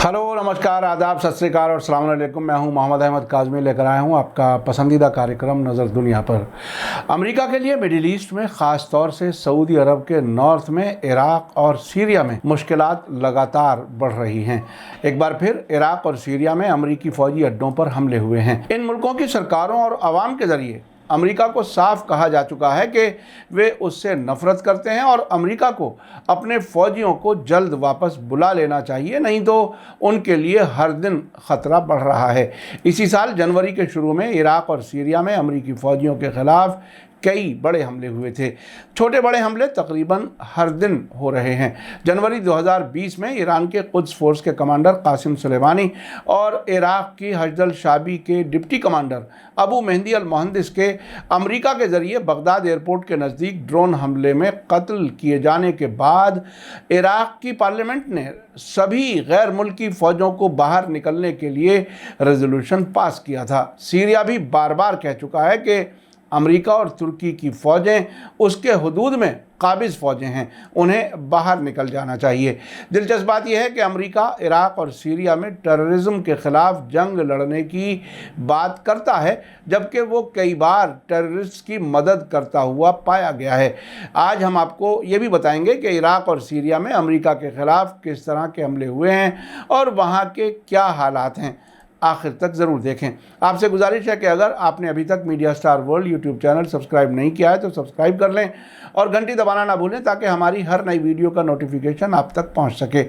Hello, नमस्कार, आदाब, सत श्री अकाल और अस्सलाम वालेकुम। मैं हूं मोहम्मद अहमद काज़मी, लेकर आया हूं आपका पसंदीदा कार्यक्रम नज़र दुनिया पर। अमेरिका के लिए मिडिल ईस्ट में, ख़ास तौर से सऊदी अरब के नॉर्थ में, इराक़ और सीरिया में मुश्किलात लगातार बढ़ रही हैं। एक बार फिर इराक़ और सीरिया में अमेरिकी फ़ौजी अड्डों पर हमले हुए हैं। इन मुल्कों की सरकारों और आवाम के ज़रिए अमेरिका को साफ कहा जा चुका है कि वे उससे नफरत करते हैं और अमेरिका को अपने फ़ौजियों को जल्द वापस बुला लेना चाहिए, नहीं तो उनके लिए हर दिन ख़तरा बढ़ रहा है। इसी साल जनवरी के शुरू में इराक़ और सीरिया में अमेरिकी फ़ौजियों के ख़िलाफ़ कई बड़े हमले हुए थे। छोटे बड़े हमले तकरीबन हर दिन हो रहे हैं। जनवरी 2020 में ईरान के कुद्स फोर्स के कमांडर कासिम सुलेमानी और इराक़ की हश्द अल-शाबी के डिप्टी कमांडर अबू मेहदी अल-मुहंदिस के अमेरिका के ज़रिए बगदाद एयरपोर्ट के नज़दीक ड्रोन हमले में कत्ल किए जाने के बाद इराक़ की पार्लियामेंट ने सभी गैर मुल्की फ़ौजों को बाहर निकलने के लिए रेजोल्यूशन पास किया था। सीरिया भी बार बार कह चुका है कि अमेरिका और तुर्की की फ़ौजें उसके हदूद में काबिज़ फ़ौजें हैं, उन्हें बाहर निकल जाना चाहिए। दिलचस्प बात यह है कि अमेरिका इराक़ और सीरिया में टेररिज्म के ख़िलाफ़ जंग लड़ने की बात करता है, जबकि वो कई बार टेररिस्ट की मदद करता हुआ पाया गया है। आज हम आपको ये भी बताएंगे कि इराक़ और सीरिया में अमेरिका के ख़िलाफ़ किस तरह के हमले हुए हैं और वहाँ के क्या हालात हैं। आखिर तक ज़रूर देखें। आपसे गुजारिश है कि अगर आपने अभी तक media star world YouTube channel subscribe नहीं किया है तो सब्सक्राइब कर लें और घंटी दबाना ना भूलें ताकि हमारी हर नई वीडियो का नोटिफिकेशन आप तक पहुंच सके।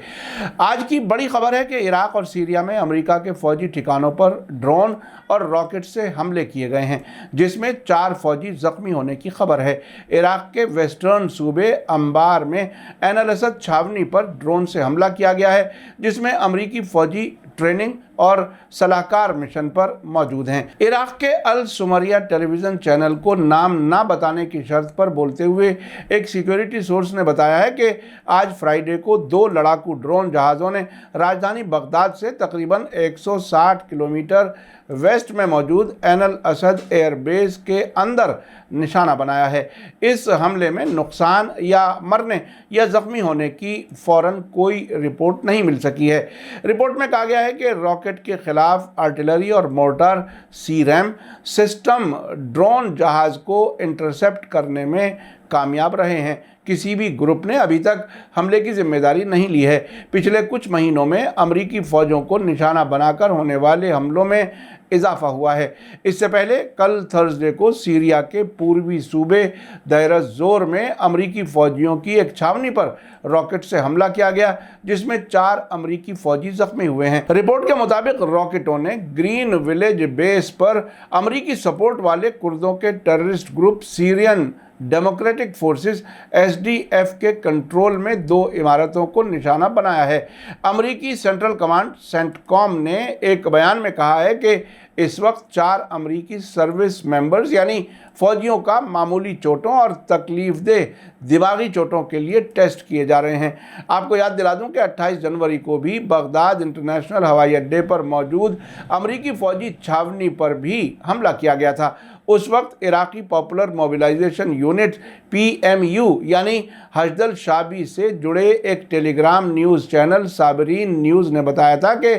आज की बड़ी खबर है कि इराक़ और सीरिया में अमेरिका के फ़ौजी ठिकानों पर ड्रोन और रॉकेट से हमले किए गए हैं, जिसमें 4 फ़ौजी ज़ख्मी होने की खबर है। इराक़ के वेस्टर्न सूबे अंबार में ऐन अल-असद छावनी पर ड्रोन से हमला किया गया है, जिसमें अमेरिकी फ़ौजी ट्रेनिंग और सलाहकार मिशन पर मौजूद हैं। इराक़ के अल सुमरिया टेलीविज़न चैनल को नाम ना बताने की शर्त पर बोलते हुए एक सिक्योरिटी सोर्स ने बताया है कि आज फ्राइडे को 2 लड़ाकू ड्रोन जहाज़ों ने राजधानी बगदाद से तकरीबन 160 किलोमीटर वेस्ट में मौजूद ऐन अल-असद एयरबेस के अंदर निशाना बनाया है। इस हमले में नुकसान या मरने या ज़ख्मी होने की फ़ौरन कोई रिपोर्ट नहीं मिल सकी है। रिपोर्ट में कहा गया है कि रॉकेट के ख़िलाफ़ आर्टिलरी और मोर्टार सी-रैम सिस्टम ड्रोन जहाज़ को इंटरसेप्ट करने में कामयाब रहे हैं। किसी भी ग्रुप ने अभी तक हमले की जिम्मेदारी नहीं ली है। पिछले कुछ महीनों में अमेरिकी फ़ौजों को निशाना बनाकर होने वाले हमलों में इजाफा हुआ है। इससे पहले कल थर्सडे को सीरिया के पूर्वी सूबे देर एज़-ज़ोर में अमेरिकी फ़ौजियों की एक छावनी पर रॉकेट से हमला किया गया, जिसमें 4 अमेरिकी फ़ौजी ज़ख्मी हुए हैं। रिपोर्ट के मुताबिक रॉकेटों ने ग्रीन विलेज बेस पर अमेरिकी सपोर्ट वाले कुर्दों के terrorist group Syrian democratic forces SDF के कंट्रोल में 2 इमारतों को निशाना बनाया है। अमेरिकी सेंट्रल कमांड सेंटकॉम ने एक बयान में कहा है कि इस वक्त 4 अमेरिकी सर्विस मेंबर्स यानी फ़ौजियों का मामूली चोटों और तकलीफ़देह दिमागी चोटों के लिए टेस्ट किए जा रहे हैं। आपको याद दिला दूं कि 28 जनवरी को भी बगदाद इंटरनेशनल हवाई अड्डे पर मौजूद अमेरिकी फ़ौजी छावनी पर भी हमला किया गया था। उस वक्त इराक़ी पॉपुलर मोबिलाइजेशन यूनिट PMU यानी हश्द अल-शाबी से जुड़े एक टेलीग्राम न्यूज़ चैनल साबरीन न्यूज़ ने बताया था कि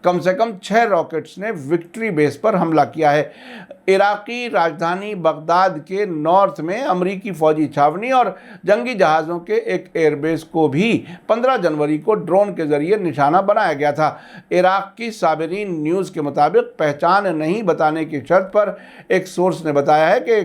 कम से कम 6 रॉकेट्स ने विक्ट्री बेस पर हमला किया है। इराक़ी राजधानी बगदाद के नॉर्थ में अमेरिकी फ़ौजी छावनी और जंगी जहाज़ों के एक एयरबेस को भी 15 जनवरी को ड्रोन के ज़रिए निशाना बनाया गया था। इराक़ की साबरीन न्यूज़ के मुताबिक पहचान नहीं बताने की शर्त पर एक सोर्स ने बताया है कि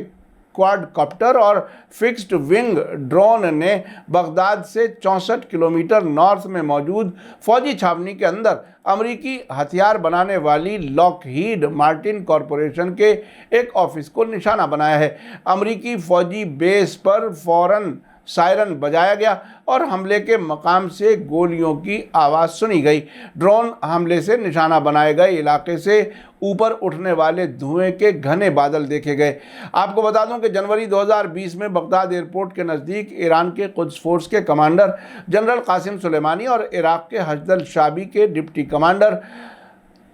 क्वाडकॉप्टर और फिक्स्ड विंग ड्रोन ने बगदाद से 64 किलोमीटर नॉर्थ में मौजूद फ़ौजी छावनी के अंदर अमेरिकी हथियार बनाने वाली लॉकहीड मार्टिन कॉरपोरेशन के एक ऑफिस को निशाना बनाया है। अमेरिकी फ़ौजी बेस पर फ़ौरन सायरन बजाया गया और हमले के मकाम से गोलियों की आवाज़ सुनी गई। ड्रोन हमले से निशाना बनाए गए इलाके से ऊपर उठने वाले धुएं के घने बादल देखे गए। आपको बता दूं कि जनवरी 2020 में बगदाद एयरपोर्ट के नज़दीक ईरान के कुद्स फोर्स के कमांडर जनरल कासिम सुलेमानी और इराक़ के हश्द अल-शाबी के डिप्टी कमांडर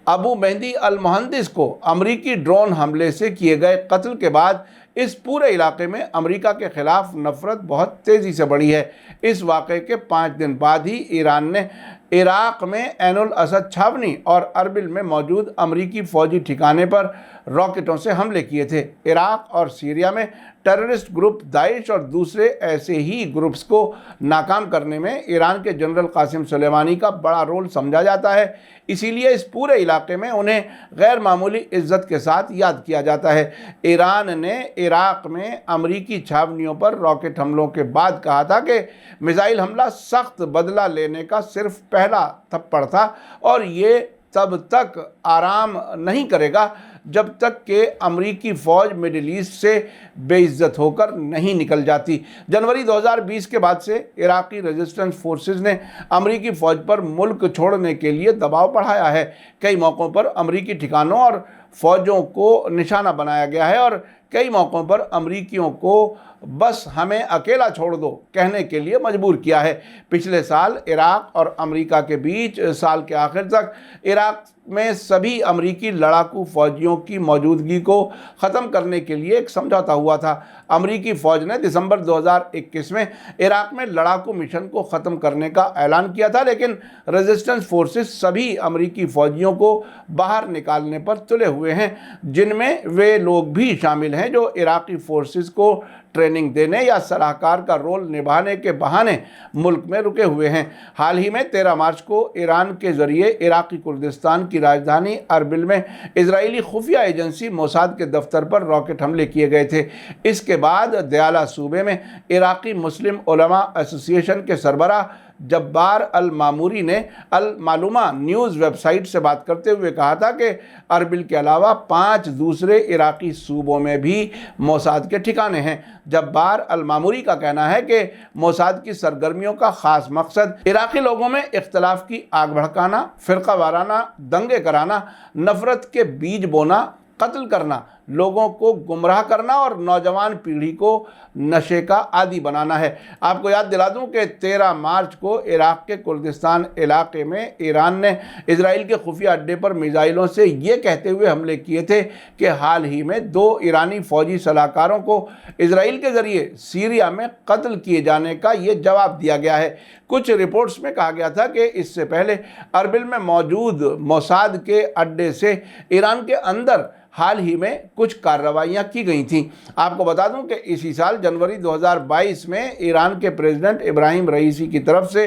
अबू मेहदी अल-मुहंदिस को अमेरिकी ड्रोन हमले से किए गए कत्ल के बाद इस पूरे इलाके में अमेरिका के खिलाफ नफरत बहुत तेज़ी से बढ़ी है। इस वाक़े के 5 दिन बाद ही ईरान ने इराक़ में ऐनुल असद छावनी और अरबिल में मौजूद अमरीकी फ़ौजी ठिकाने पर रॉकेटों से हमले किए थे। इराक़ और सीरिया में टेररिस्ट ग्रुप दाइश और दूसरे ऐसे ही ग्रुप्स को नाकाम करने में ईरान के जनरल कासिम सुलेमानी का बड़ा रोल समझा जाता है। इसीलिए इस पूरे इलाके में उन्हें गैर मामूली इज्जत के साथ याद किया जाता है। ईरान ने इराक़ में अमरीकी छावनियों पर रॉकेट हमलों के बाद कहा था कि मिसाइल हमला सख्त बदला लेने का सिर्फ पहला थप्पड़ था और ये तब तक आराम नहीं करेगा जब तक कि अमरीकी फ़ौज मिडिल ईस्ट से बेइज्जत होकर नहीं निकल जाती। जनवरी 2020 के बाद से इराक़ी रेजिस्टेंस फोर्सेस ने अमरीकी फ़ौज पर मुल्क छोड़ने के लिए दबाव बढ़ाया है। कई मौक़ों पर अमरीकी ठिकानों और फ़ौजों को निशाना बनाया गया है और कई मौक़ों पर अमरीकियों को बस हमें अकेला छोड़ दो कहने के लिए मजबूर किया है। पिछले साल इराक़ और अमेरिका के बीच साल के आखिर तक इराक़ में सभी अमरीकी लड़ाकू फ़ौजियों की मौजूदगी को ख़त्म करने के लिए एक समझौता हुआ था। अमरीकी फ़ौज ने दिसंबर 2021 में इराक़ में लड़ाकू मिशन को ख़त्म करने का ऐलान किया था, लेकिन रेजिस्टेंस फोर्सेस सभी अमरीकी फ़ौजियों को बाहर निकालने पर तुले हुए हैं, जिनमें वे लोग भी शामिल हैं जो इराक़ी फोर्सेस को ट्रेनिंग देने या सलाहकार का रोल निभाने के बहाने मुल्क में रुके हुए हैं। हाल ही में 13 मार्च को ईरान के ज़रिए इराक़ी कुर्दिस्तान की राजधानी अरबिल में इजरायली खुफिया एजेंसी मोसाद के दफ्तर पर रॉकेट हमले किए गए थे। इसके बाद दयाला सूबे में इराक़ी मुस्लिम उलमा एसोसिएशन के सरबराह जब्बार अल मामूरी ने अल मालूमा न्यूज़ वेबसाइट से बात करते हुए कहा था कि अरबिल के अलावा 5 दूसरे इराक़ी सूबों में भी मोसाद के ठिकाने हैं। जब्बार अल मामूरी का कहना है कि मोसाद की सरगर्मियों का ख़ास मकसद इराक़ी लोगों में इख्तलाफ की आग भड़काना, फ़िरका वाराना दंगे कराना, नफ़रत के बीज बोना, कत्ल करना, लोगों को गुमराह करना और नौजवान पीढ़ी को नशे का आदी बनाना है। आपको याद दिला दूं कि 13 मार्च को इराक़ के कुर्दिस्तान इलाके में ईरान ने इजराइल के खुफिया अड्डे पर मिसाइलों से ये कहते हुए हमले किए थे कि हाल ही में 2 ईरानी फ़ौजी सलाहकारों को इजराइल के ज़रिए सीरिया में कत्ल किए जाने का ये जवाब दिया गया है। कुछ रिपोर्ट्स में कहा गया था कि इससे पहले अरबिल में मौजूद मोसाद के अड्डे से ईरान के अंदर हाल ही में कुछ कार्रवाइयाँ की गई थीं। आपको बता दूं कि इसी साल जनवरी 2022 में ईरान के प्रेसिडेंट इब्राहिम रईसी की तरफ से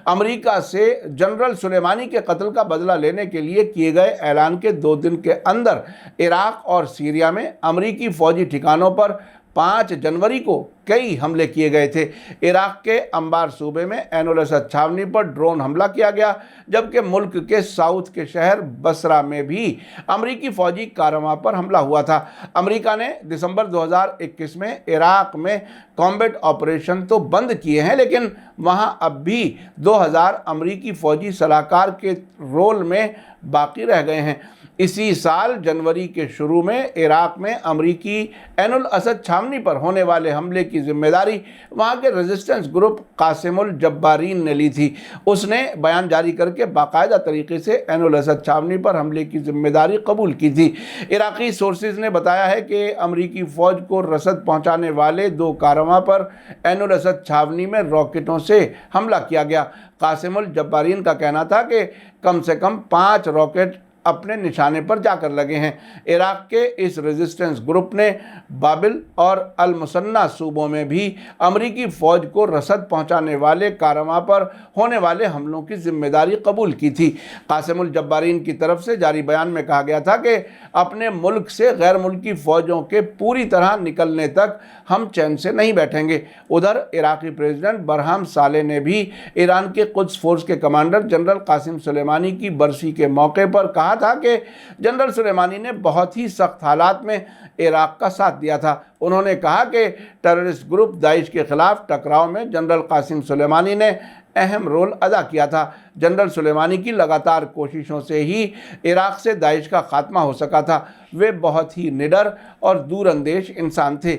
अमेरिका से जनरल सुलेमानी के कत्ल का बदला लेने के लिए किए गए ऐलान के 2 दिन के अंदर इराक़ और सीरिया में अमरीकी फ़ौजी ठिकानों पर 5 जनवरी को कई हमले किए गए थे। इराक़ के अंबार सूबे में ऐनुल असद छावनी पर ड्रोन हमला किया गया, जबकि मुल्क के साउथ के शहर बसरा में भी अमरीकी फ़ौजी कारवां पर हमला हुआ था। अमेरिका ने दिसंबर 2021 में इराक़ में कॉम्बैट ऑपरेशन तो बंद किए हैं, लेकिन वहाँ अब भी 2000 अमरीकी फ़ौजी सलाहकार के रोल में बाकी रह गए हैं। इसी साल जनवरी के शुरू में इराक़ में अमरीकी ऐनुल असद छावनी पर होने वाले हमले की जिम्मेदारी वहाँ के रेजिस्टेंस ग्रुप कासिमुल जब्बारीन ने ली थी। उसने बयान जारी करके बाकायदा तरीके से ऐनुल असद छावनी पर हमले की जिम्मेदारी कबूल की थी। इराक़ी सोर्सेज ने बताया है कि अमरीकी फ़ौज को रसद पहुँचाने वाले 2 कारवां पर ऐनुल असद छावनी में रॉकेटों से हमला किया गया। कासिमुल जब्बारीन का कहना था कि कम से कम 5 रॉकेट अपने निशाने पर जाकर लगे हैं। इराक़ के इस रेजिस्टेंस ग्रुप ने बाबिल और अल मुसन्ना सूबों में भी अमरीकी फ़ौज को रसद पहुंचाने वाले कारवां पर होने वाले हमलों की जिम्मेदारी कबूल की थी। कासिमुल जब्बारीन की तरफ से जारी बयान में कहा गया था कि अपने मुल्क से गैर मुल्की फ़ौजों के पूरी तरह निकलने तक हम चैन से नहीं बैठेंगे। उधर इराक़ी प्रेसिडेंट बरहाम सालेह ने भी ईरान के कुद्स फोर्स के कमांडर जनरल कासिम सुलेमानी की बरसी के मौके पर कहा था कि जनरल सुलेमानी ने बहुत ही सख्त हालात में इराक़ का साथ दिया था। उन्होंने कहा कि टेररिस्ट ग्रुप दाइश के खिलाफ टकराव में जनरल कासिम सुलेमानी ने अहम रोल अदा किया था। जनरल सुलेमानी की लगातार कोशिशों से ही इराक़ से दाइश का खात्मा हो सका था। वे बहुत ही निडर और दूरअंदेश इंसान थे।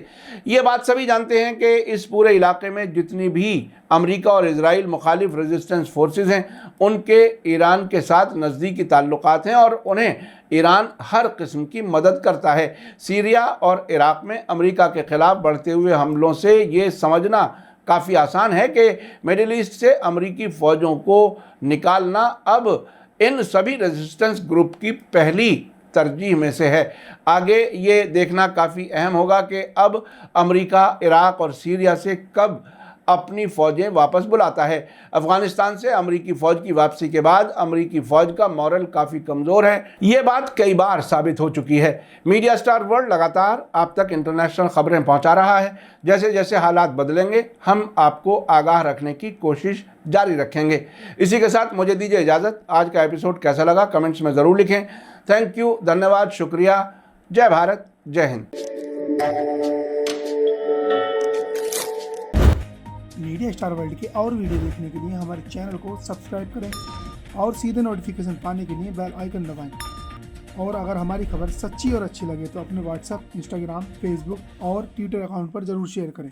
ये बात सभी जानते हैं कि इस पूरे इलाके में जितनी भी अमेरिका और इजराइल मुखालिफ रेजिस्टेंस फोर्सेस हैं, उनके ईरान के साथ नज़दीकी ताल्लुकात हैं और उन्हें ईरान हर किस्म की मदद करता है। सीरिया और इराक़ में अमेरिका के ख़िलाफ़ बढ़ते हुए हमलों से ये समझना काफ़ी आसान है कि मिडिल ईस्ट से अमेरिकी फ़ौजों को निकालना अब इन सभी रेजिस्टेंस ग्रुप की पहली तरजीह में से है। आगे ये देखना काफ़ी अहम होगा कि अब अमेरिका इराक़ और सीरिया से कब अपनी फ़ौजें वापस बुलाता है। अफ़गानिस्तान से अमेरिकी फ़ौज की वापसी के बाद अमेरिकी फ़ौज का मॉरल काफ़ी कमज़ोर है। ये बात कई बार साबित हो चुकी है। मीडिया स्टार वर्ल्ड लगातार आप तक इंटरनेशनल खबरें पहुंचा रहा है। जैसे जैसे हालात बदलेंगे हम आपको आगाह रखने की कोशिश जारी रखेंगे। इसी के साथ मुझे दीजिए इजाज़त। आज का एपिसोड कैसा लगा कमेंट्स में ज़रूर लिखें। थैंक यू, धन्यवाद, शुक्रिया। जय भारत, जय हिंद। मीडिया स्टार वर्ल्ड के और वीडियो देखने के लिए हमारे चैनल को सब्सक्राइब करें और सीधे नोटिफिकेशन पाने के लिए बेल आइकन दबाएं। और अगर हमारी खबर सच्ची और अच्छी लगे तो अपने व्हाट्सएप, इंस्टाग्राम, फेसबुक और ट्विटर अकाउंट पर ज़रूर शेयर करें।